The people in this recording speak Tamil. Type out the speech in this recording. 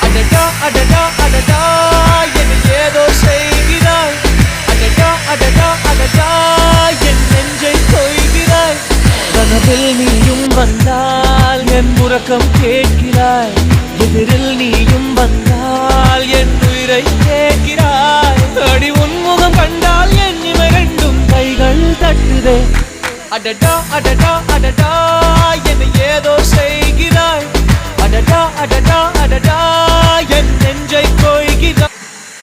அடடா அடடா அடடா என் ஏதோ செய்கிறாய். அடடா அடடா அடடா என் நெஞ்சை கொய்கிறாய். கனவில் நீயும் வந்தால் என் உறக்கம் கேட்கிறாய். எதிரில் நீயும் வந்தால் என் உயிரை கேட்கிறாய். அடி உன்முகம் கண்டால் என் இவை ரெண்டும் கைகள் தட்டுதே. அடடா அடடா அடடா என் ஏதோ செய்கிறாய். அடடா அடடா அடடா என் நெஞ்சை கொய்கிறாய்.